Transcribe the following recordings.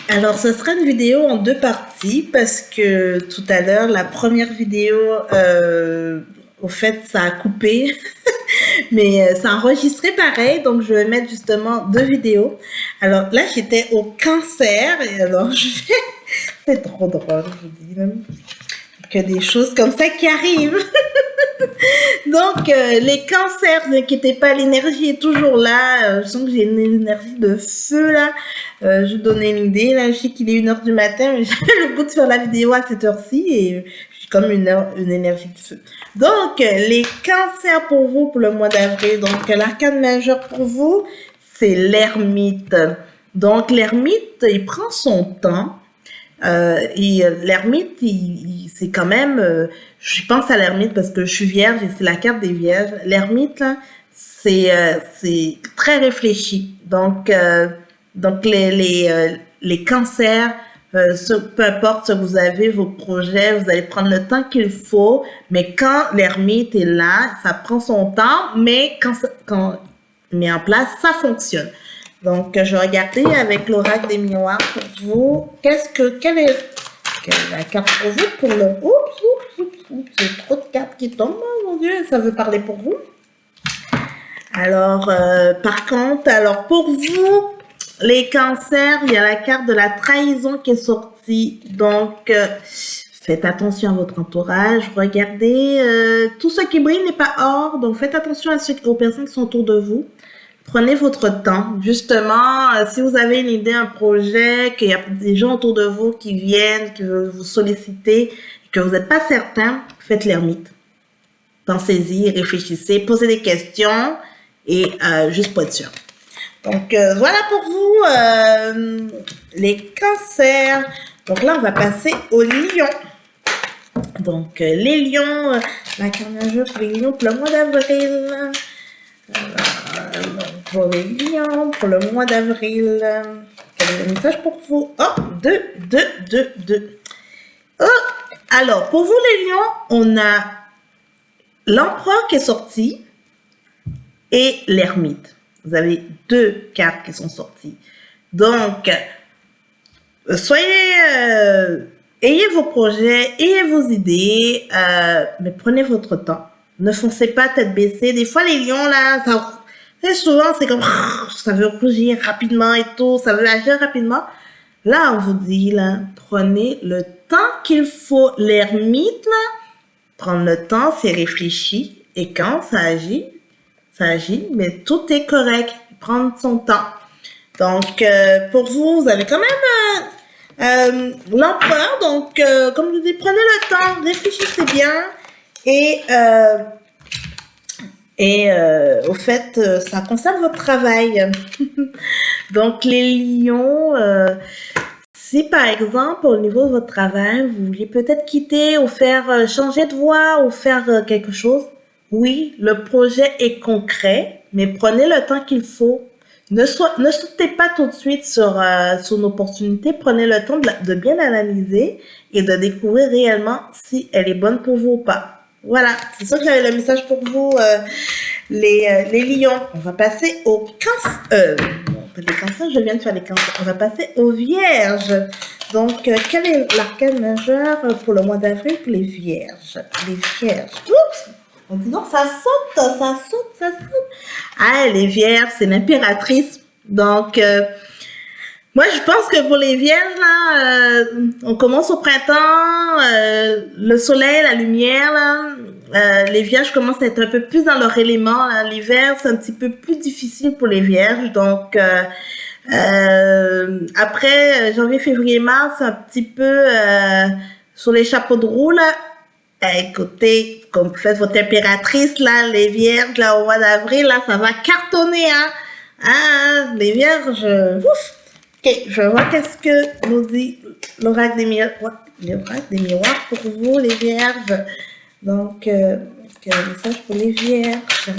Alors, ce sera une vidéo en deux parties parce que tout à l'heure, la première vidéo, au fait, ça a coupé, mais ça a enregistré pareil, donc je vais mettre justement deux vidéos. Alors là, j'étais au cancer et alors c'est trop drôle, je vous dis même que des choses comme ça qui arrivent. Donc, les cancers, ne inquiétez pas, l'énergie est toujours là. Je sens que j'ai une énergie de feu là. Je vous donne une idée. Là, je sais qu'il est 1h du matin, mais j'ai le goût de faire la vidéo à cette heure-ci et j'ai comme une énergie de feu. Donc, les cancers pour vous pour le mois d'avril. Donc, l'arcane majeur pour vous, c'est l'ermite. Donc, l'ermite, il prend son temps. Et l'ermite, c'est quand même, je pense à l'ermite parce que je suis vierge et c'est la carte des vierges. L'ermite, là, c'est très réfléchi. Donc les cancers, peu importe ce que vous avez, vos projets, vous allez prendre le temps qu'il faut. Mais quand l'ermite est là, ça prend son temps, mais quand il met en place, ça fonctionne. Donc, je vais regarder avec l'oracle des miroirs pour vous. Quelle est la carte pour vous pour le... Oups, c'est trop de cartes qui tombent, oh mon Dieu, ça veut parler pour vous. Alors, par contre, alors pour vous, les cancers, il y a la carte de la trahison qui est sortie. Donc, faites attention à votre entourage. Regardez, tout ce qui brille n'est pas or. Donc, faites attention aux personnes qui sont autour de vous. Prenez votre temps. Justement, si vous avez une idée, un projet, qu'il y a des gens autour de vous qui viennent, qui veulent vous solliciter, que vous n'êtes pas certain, faites l'ermite. Pensez-y, réfléchissez, posez des questions et juste pour être sûr. Donc, voilà pour vous, les cancers. Donc là, on va passer aux lions. Donc, les lions, la carte majeure pour les lions pour le mois d'avril. Pour les lions, pour le mois d'avril. Quel est le message pour vous? Oh, deux. Oh, alors, pour vous les lions, on a l'empereur qui est sorti et l'ermite. Vous avez deux cartes qui sont sorties. Donc, ayez vos projets, ayez vos idées, mais prenez votre temps. Ne foncez pas tête baissée. Des fois, les lions, là, très souvent, c'est comme, ça veut rougir rapidement et tout, ça veut agir rapidement. Là, on vous dit, là, prenez le temps qu'il faut. L'ermite, là, prendre le temps, c'est réfléchi. Et quand ça agit, mais tout est correct. Prendre son temps. Donc, pour vous, vous avez quand même l'empereur. Donc, comme je vous dis, prenez le temps, réfléchissez bien. Et au fait, ça concerne votre travail. Donc, les lions, si par exemple, au niveau de votre travail, vous vouliez peut-être quitter ou faire changer de voie ou faire quelque chose, oui, le projet est concret, mais prenez le temps qu'il faut. Ne sautez pas tout de suite sur une opportunité. Prenez le temps de bien analyser et de découvrir réellement si elle est bonne pour vous ou pas. Voilà, c'est ça que j'avais le message pour vous, les lions. On va passer aux cancers. Les cancers, je viens de faire les cancers. On va passer aux vierges. Donc, quel est l'arcane majeur pour le mois d'avril pour les vierges? Les vierges. Oups! On dit non, ça saute. Ah, les vierges, c'est l'impératrice. Donc, moi, je pense que pour les vierges, là, on commence au printemps, le soleil, la lumière, là, les vierges commencent à être un peu plus dans leur élément. L'hiver, c'est un petit peu plus difficile pour les vierges. Donc, après janvier, février, mars, un petit peu sur les chapeaux de roue, là. Écoutez, comme vous faites votre impératrice, là, les vierges, là, au mois d'avril, là, ça va cartonner, hein. Ah, les vierges, ouf. Ok, je vais voir qu'est-ce que nous dit l'oracle des miroirs. L'oracle des miroirs pour vous, les vierges. Donc, quel est le message pour les vierges?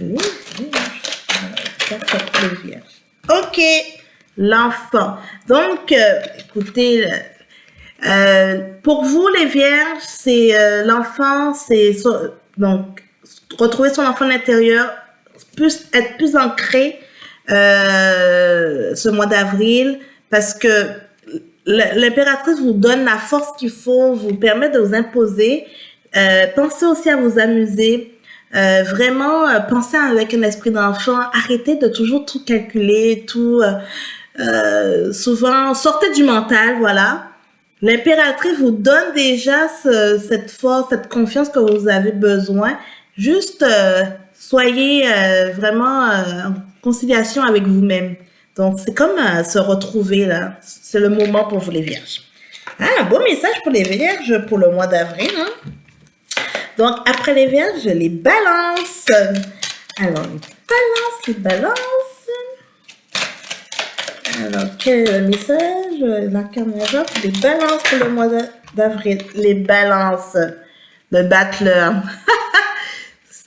Les vierges. Ok, l'enfant. Donc, écoutez, pour vous, les vierges, c'est l'enfant, c'est donc retrouver son enfant à l'intérieur, être plus ancré. ce mois d'avril parce que l'impératrice vous donne la force qu'il faut, vous permet de vous imposer. Pensez aussi à vous amuser. Vraiment, pensez avec un esprit d'enfant. Arrêtez de toujours tout calculer, tout... souvent, sortez du mental, voilà. L'impératrice vous donne déjà cette force, cette confiance que vous avez besoin. Juste, soyez vraiment en conciliation avec vous-même. Donc, c'est comme se retrouver, là. C'est le moment pour vous, les vierges. Ah, un beau message pour les vierges pour le mois d'avril, hein. Donc, après les vierges, les balances. Alors, les balances. Alors, quel est le message? L'arcane majeur, les balances pour le mois d'avril. Les balances. Le battleur.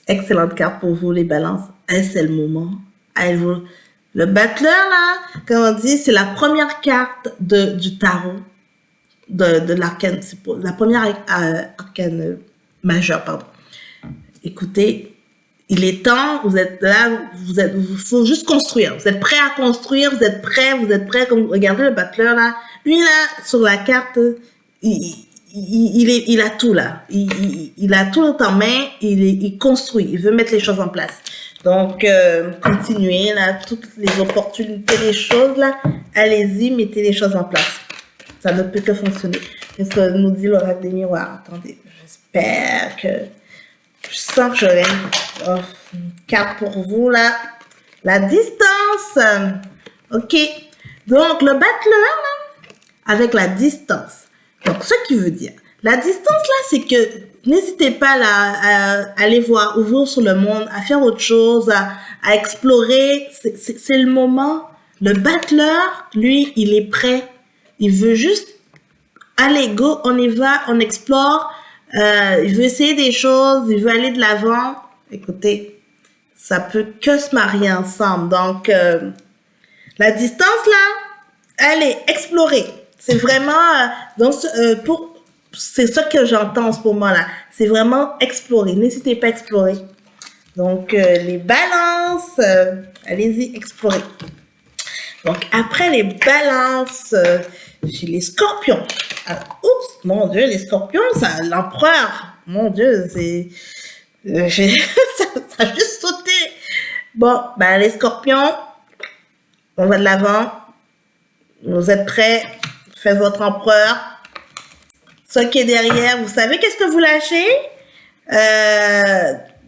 Excellente carte pour vous, les balances. C'est le moment. Le battleur, là, comme on dit, c'est la première carte du tarot. De l'arcane. C'est la première arcane majeure, pardon. Écoutez, il est temps, vous êtes là, il faut juste construire. Vous êtes prêt à construire, vous êtes prêt, comme regardez le battleur là. Lui là, sur la carte, il a tout là. Il a tout en main, il construit, il veut mettre les choses en place. Donc, continuez là, toutes les opportunités, les choses là, allez-y, mettez les choses en place. Ça ne peut que fonctionner. Qu'est-ce que nous dit l'oracle des miroirs? Attendez, j'espère que... Je sens que j'aurai une carte pour vous, là. La distance. OK. Donc, le battleur, là, avec la distance. Donc, ce qui veut dire, la distance, là, c'est que n'hésitez pas là, à aller voir, ouvrir sur le monde, à faire autre chose, à explorer. C'est le moment. Le battleur, lui, il est prêt. Il veut juste, allez, go, on y va, on explore. Il veut essayer des choses, il veut aller de l'avant. Écoutez, ça peut que se marier ensemble. Donc, la distance là, allez, explorer. C'est vraiment, c'est ça que j'entends en ce moment-là. C'est vraiment explorer. N'hésitez pas à explorer. Donc, les balances, allez-y, explorer. Donc, après les balances, j'ai les scorpions. Alors, oups, mon Dieu, les scorpions, ça, l'empereur, mon Dieu, c'est... ça a juste sauté. Bon, ben, les scorpions, on va de l'avant. Vous êtes prêts? Faites votre empereur. Ce qui est derrière, vous savez qu'est-ce que vous lâchez?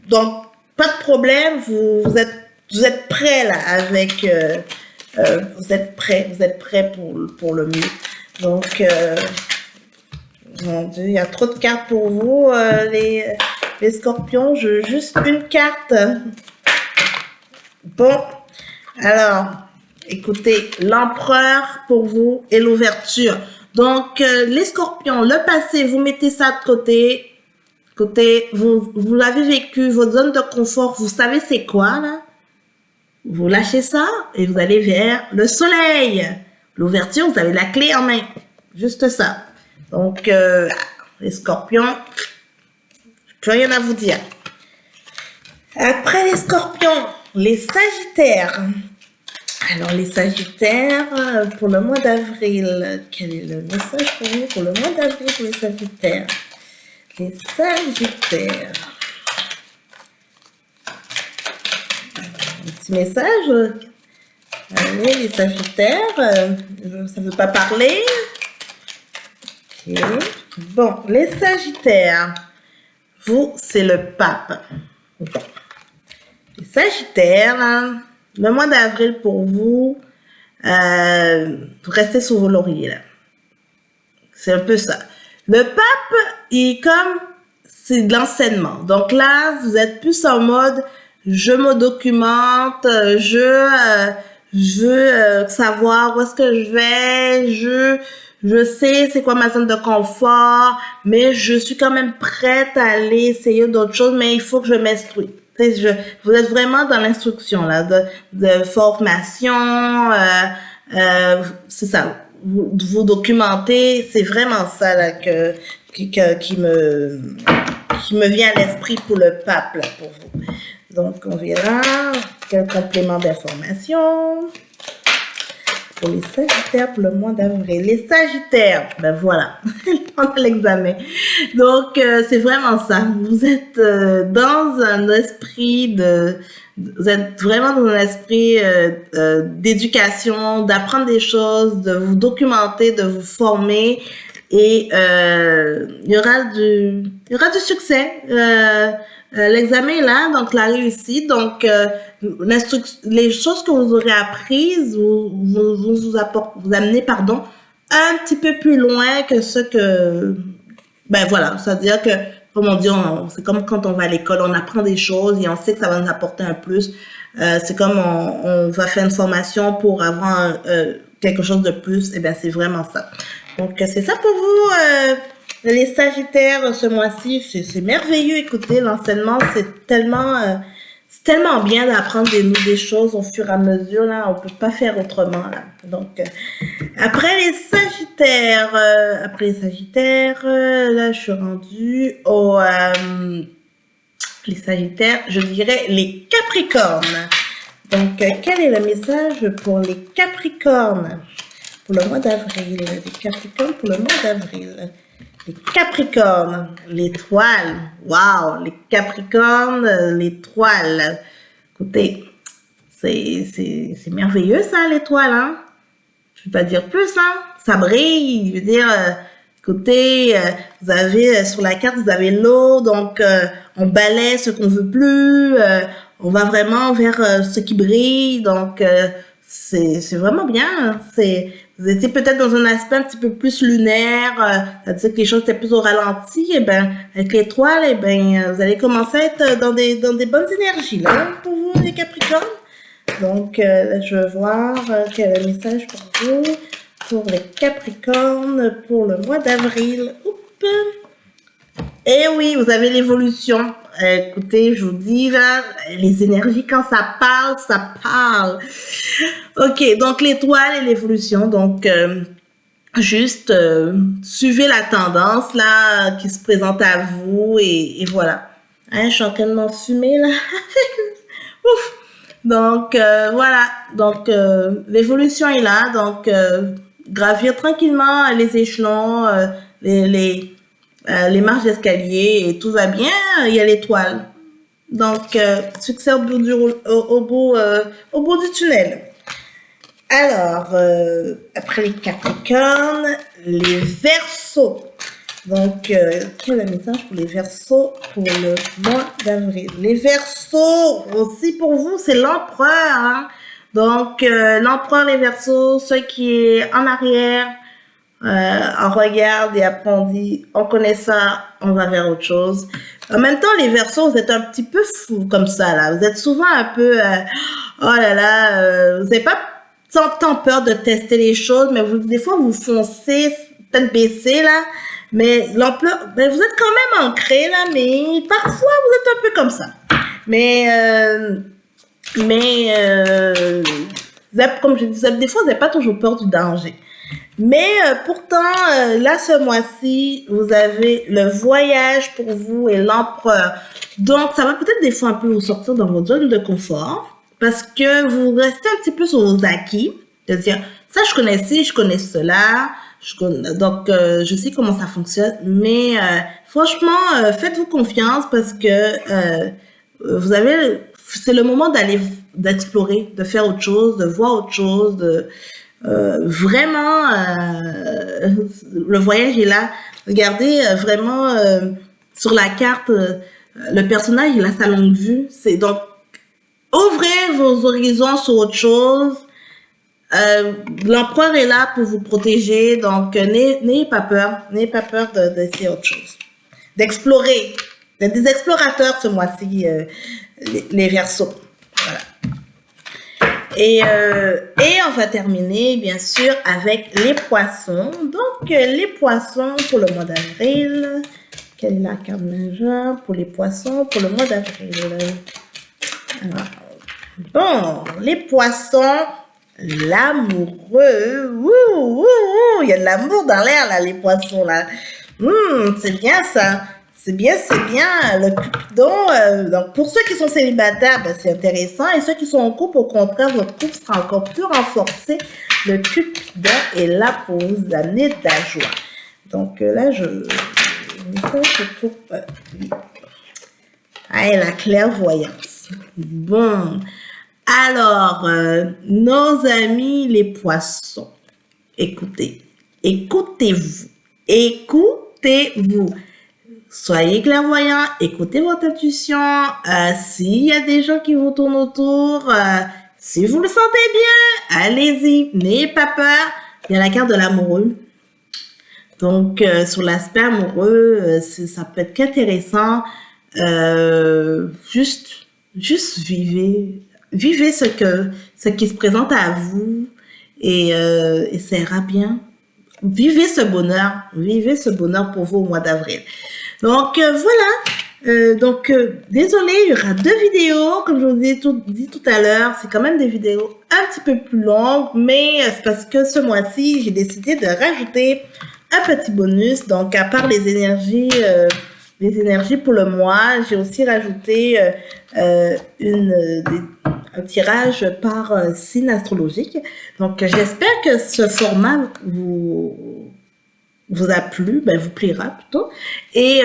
Donc, pas de problème, vous êtes prêts là avec... vous êtes prêts pour le mieux. Donc, mon Dieu, il y a trop de cartes pour vous, les scorpions. Je veux juste une carte. Bon, alors, écoutez, l'empereur pour vous et l'ouverture. Donc, les scorpions, le passé, vous mettez ça de côté. Vous l'avez vécu, votre zone de confort, vous savez c'est quoi, là? Vous lâchez ça et vous allez vers le soleil. L'ouverture, vous avez la clé en main. Juste ça. Donc, les scorpions, plus rien à vous dire. Après les scorpions, les sagittaires. Alors, les sagittaires, pour le mois d'avril, quel est le message pour vous pour le mois d'avril pour les sagittaires? Les sagittaires. Un petit message. Allez, les sagittaires, ça ne veut pas parler. Okay. Bon, les sagittaires, vous, c'est le pape. Bon. Les sagittaires, hein, le mois d'avril pour vous, vous restez sous vos lauriers, là. C'est un peu ça. Le pape, c'est de l'enseignement. Donc là, vous êtes plus en mode, je me documente, je veux savoir où est-ce que je vais, je sais c'est quoi ma zone de confort, mais je suis quand même prête à aller essayer d'autres choses, mais il faut que je m'instruise. Vous êtes vraiment dans l'instruction là, de formation, c'est ça. Vous documentez, c'est vraiment ça là qui me vient à l'esprit pour le pape là, pour vous. Donc on verra quel complément d'information. pour les Sagittaires pour le mois d'avril. Les Sagittaires, ben voilà, on a l'examen. Donc, c'est vraiment ça. Vous êtes dans un esprit vous êtes vraiment dans un esprit d'éducation, d'apprendre des choses, de vous documenter, de vous former. Et il y aura du succès. L'examen est là, donc la réussite. Donc, les choses que vous aurez apprises vous amenez, pardon, un petit peu plus loin que ce que... Ben voilà, c'est-à-dire que, comme on dit, c'est comme quand on va à l'école, on apprend des choses et on sait que ça va nous apporter un plus. C'est comme on va faire une formation pour avoir quelque chose de plus. Et bien, c'est vraiment ça. Donc, c'est ça pour vous, les Sagittaires, ce mois-ci. C'est merveilleux. Écoutez, l'enseignement, c'est tellement bien d'apprendre des choses au fur et à mesure. Là, on peut pas faire autrement. Là. Donc, après les Sagittaires, là, je suis rendue aux... les Sagittaires, je dirais les Capricornes. Donc, quel est le message pour les Capricornes pour le mois d'avril? Les Capricornes pour le mois d'avril. Les Capricornes, l'étoile. Waouh, les Capricornes, l'étoile. Écoutez, c'est merveilleux ça, l'étoile, hein? Je ne vais pas dire plus, hein? Ça brille, je veux dire... Écoutez, vous avez sur la carte, vous avez l'eau, donc on balaie ce qu'on veut plus, on va vraiment vers ce qui brille, donc c'est vraiment bien. Vous étiez peut-être dans un aspect un petit peu plus lunaire, c'est-à-dire que les choses étaient plus au ralenti, et ben avec l'étoile, et ben vous allez commencer à être dans des bonnes énergies là pour vous les Capricornes. Donc je vais voir quel est le message pour vous. Pour les Capricornes, pour le mois d'avril. Et oui, vous avez l'évolution. Écoutez, je vous dis là, les énergies, quand ça parle, ça parle. Ok, donc l'étoile et l'évolution. Donc, juste suivez la tendance là qui se présente à vous et voilà. Hein, je suis en train de m'enfumer là. Ouf. Donc, voilà. Donc, l'évolution est là. Donc, gravir tranquillement les échelons, les marches d'escalier et tout va bien, il y a l'étoile. Donc, succès au bout du tunnel. Alors, après les Capricornes, les Verseaux. Donc, quel est le message pour les Verseaux pour le mois d'avril? Les Verseaux, aussi pour vous, c'est l'empereur, hein? Donc, l'empereur, les Verseaux, ceux qui est en arrière, on regarde et après on dit, on connaît ça, on va vers autre chose. En même temps, les Verseaux, vous êtes un petit peu fous comme ça, là. Vous êtes souvent un peu, oh là là, vous n'avez pas tant peur de tester les choses, mais des fois, vous foncez, tête baissée, là. Mais l'ampleur, ben, vous êtes quand même ancré, là, mais parfois, vous êtes un peu comme ça. Mais comme je disais, des fois, vous n'avez pas toujours peur du danger. Mais pourtant, là, ce mois-ci, vous avez le voyage pour vous et l'empereur. Donc, ça va peut-être des fois un peu vous sortir dans votre zone de confort parce que vous restez un petit peu sur vos acquis. C'est-à-dire, ça, je connais ci, je connais cela. Donc, je sais comment ça fonctionne. Mais franchement, faites-vous confiance parce que c'est le moment d'explorer, de faire autre chose, de voir autre chose, vraiment, le voyage est là. Regardez vraiment sur la carte, le personnage il a sa longue vue. Donc, ouvrez vos horizons sur autre chose. L'empereur est là pour vous protéger. Donc, n'ayez pas peur d'essayer autre chose, d'explorer. D'être des explorateurs ce mois-ci, les Verseaux. Voilà. Et on va terminer, bien sûr, avec les Poissons. Donc, les Poissons pour le mois d'avril. Quelle est la carte majeure pour les Poissons pour le mois d'avril? Bon, les Poissons, l'amoureux. Il y a de l'amour dans l'air, là, les Poissons, là. C'est bien, ça. C'est bien, le Cupidon. Donc, pour ceux qui sont célibataires, ben, c'est intéressant. Et ceux qui sont en couple, au contraire, votre couple sera encore plus renforcé. le Cupidon est là pour vous amener de la joie. Donc là, je pour... Ah, et la clairvoyance. Bon. Alors, nos amis les poissons, écoutez. Écoutez-vous. Écoutez-vous. Soyez clairvoyants, écoutez votre intuition. S'il y a des gens qui vous tournent autour, si vous le sentez bien, allez-y, n'ayez pas peur. Il y a la carte de l'amoureux. Donc, sur l'aspect amoureux, ça peut être qu'intéressant. Juste vivez ce qui se présente à vous et ça ira bien. Vivez ce bonheur pour vous au mois d'avril. Donc voilà, désolé, il y aura 2 vidéos, comme je vous ai dit tout à l'heure, c'est quand même des vidéos un petit peu plus longues, mais c'est parce que ce mois-ci, j'ai décidé de rajouter un petit bonus. Donc à part les énergies pour le mois, j'ai aussi rajouté un tirage par signe astrologique. Donc j'espère que ce format vous a plu, vous plaira plutôt. Et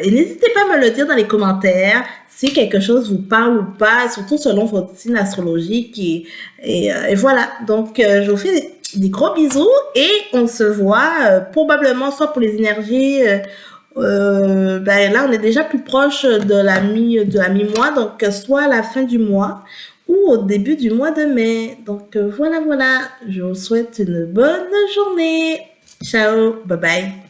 n'hésitez pas à me le dire dans les commentaires si quelque chose vous parle ou pas, surtout selon votre signe astrologique. Et voilà, donc je vous fais des gros bisous et on se voit probablement soit pour les énergies... là, on est déjà plus proche de la mi-mois, donc soit à la fin du mois ou au début du mois de mai. Donc voilà, je vous souhaite une bonne journée. Ciao, bye bye.